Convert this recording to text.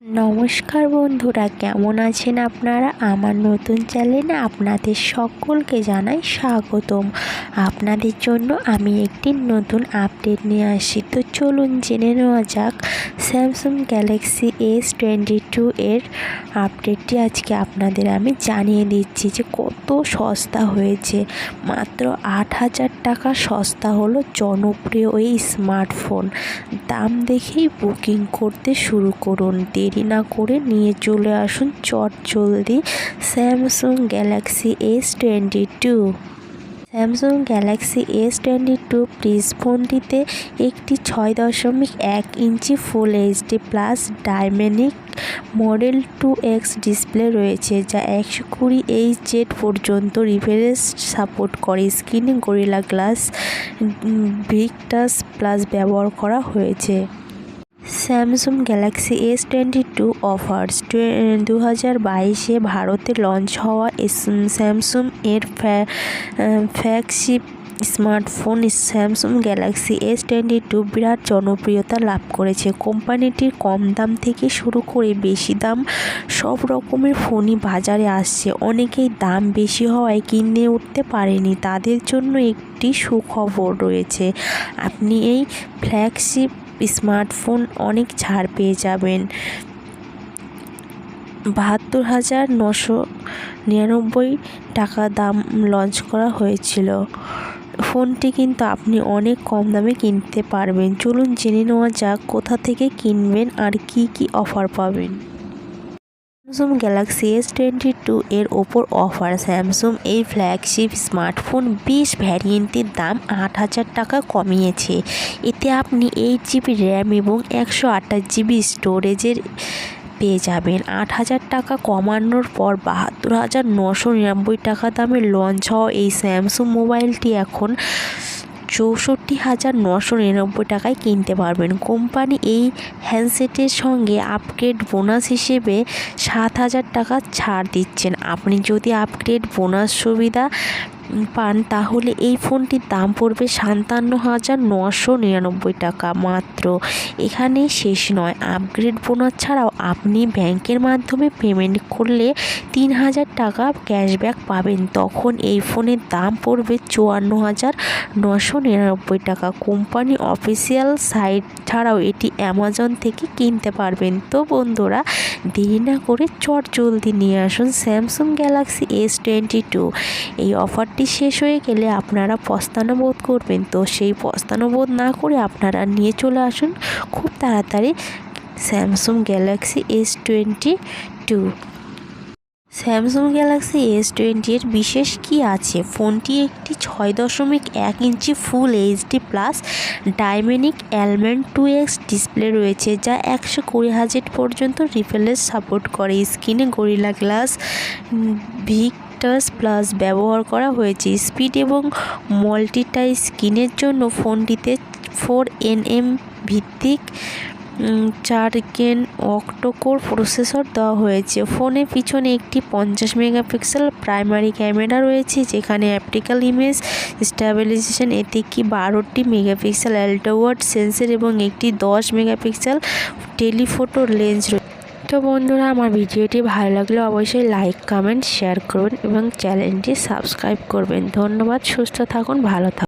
নমস্কার বন্ধুরা, কেমন আছেন আপনারা? আমার নতুন চ্যানেলে আপনাদের সকলকে জানাই স্বাগতম। আপনাদের জন্য আমি একটি নতুন আপডেট নিয়ে আসি। তো চলুন জেনে নেওয়া যাক স্যামসাং গ্যালাক্সি S22 এর আপডেটটি। আজকে আপনাদের আমি জানিয়ে দিচ্ছি যে কত সস্তা হয়েছে। মাত্র 8,000 টাকা সস্তা হলো জনপ্রিয় এই স্মার্টফোন। দাম দেখেই বুকিং করতে শুরু করুন। দেরি না করে নিয়ে চলে আসুন চটজলদি Samsung Galaxy S22। Samsung Galaxy S22 প্রিজ ফোনটিতে একটি 6.1 inch full HD plus dynamic model 2x display রয়েছে, যা 120 Hz পর্যন্ত রিফ্রেশ সাপোর্ট করে। স্ক্রিনে গরিলা গ্লাস ভিক্টাস প্লাস ব্যবহার করা হয়েছে। স্যামসাং গ্যালাক্সি S22 অফার্স 2022-এ ভারতে লঞ্চ হওয়া স্যামসাং এর flagship smartphone Samsung Galaxy S22 বিরাট জনপ্রিয়তা লাভ করেছে। কোম্পানিটির কম দাম থেকে শুরু করে বেশি দাম সব রকমের ফোনই বাজারে আসছে। অনেকেই দাম বেশি হওয়ায় কিনে উঠতে পারেনি, তাদের জন্য একটি সুখবর রয়েছে। আপনি এই ফ্ল্যাগশিপ স্মার্টফোন অনেক ছাড় পেয়ে যাবেন। 72,999 টাকা দাম লঞ্চ করা হয়েছিল ফোনটি, কিন্তু আপনি অনেক কম দামে কিনতে পারবেন। চলুন জেনে নেওয়া যাক কোথা থেকে কিনবেন আর কি কি অফার পাবেন। স্যামসাং গ্যালাক্সি S22 এর ওপর অফার। স্যামসাং এই ফ্ল্যাগশিপ স্মার্টফোন 20 ভ্যারিয়েন্টের দাম 8,000 টাকা কমিয়েছে। এতে আপনি 8GB র্যাম এবং 128GB স্টোরেজের পেয়ে যাবেন। 8,000 টাকা কমানোর পর 72,999 টাকা দামে লঞ্চ হওয়া এই স্যামসাং মোবাইলটি এখন 64,999 টাকায় কিনতে পারবেন। কোম্পানি এই হ্যান্ডসেটের সঙ্গে আপগ্রেড বোনাস হিসেবে 7,000 টাকা ছাড় দিচ্ছেন। আপনি যদি আপগ্রেড বোনাস সুবিধা পান তাহলে এই ফোনটির দাম পড়বে 57,999 টাকা মাত্র। এখানেই শেষ নয়, আপগ্রেড বোনাস ছাড়াও আপনি ব্যাংকের মাধ্যমে পেমেন্ট করলে 3,000 টাকা ক্যাশব্যাক পাবেন। তখন এই ফোনের দাম পড়বে 54,999 টাকা। কোম্পানি অফিসিয়াল সাইট ছাড়াও এটি অ্যামাজন থেকে কিনতে পারবেন। তো বন্ধুরা, দেরি না করে চটজলদি নিয়ে আসুন স্যামসাং গ্যালাক্সি S22। এই অফারটি শেষ হয়ে গেলে আপনারা পস্তানো বোধ করবেন, তো সেই পস্তানো বোধ না করে আপনারা নিয়ে চলে আসুন খুব তাড়াতাড়ি Samsung Galaxy S22। Samsung Galaxy S20 এর বিশেষ কি আছে? ফোনটি একটি 6.1 inch full HD plus dynamic element 2x display রয়েছে, যা 120 Hz পর্যন্ত রিফ্রেশ সাপোর্ট করে। স্ক্রিনে গরিলা গ্লাস ভিক্টাস প্লাস ব্যবহার করা হয়েছে। স্পিড এবং মাল্টিটাস্কিংয়ের জন্য ফোনটিতে 4nm ভিত্তিক 4 অক্টো-কোর প্রসেসর দেওয়া হয়েছে। ফোনের পিছনে একটি 50 মেগাপিক্সেল প্রাইমারি ক্যামেরা রয়েছে, যেখানে অপটিক্যাল ইমেজ স্ট্যাবিলাইজেশন, এতে কি 12টি মেগাপিক্সেল আল্ট্রাওয়াইড সেন্সর এবং একটি 10 মেগাপিক্সেল টেলিফোটো লেন্স রয়েছে। তো বন্ধুরা, আমার ভিডিওটি ভালো লাগলে অবশ্যই লাইক, কমেন্ট, শেয়ার করবেন এবং চ্যানেলটি সাবস্ক্রাইব করবেন। ধন্যবাদ। সুস্থ থাকুন, ভালো থাকুন।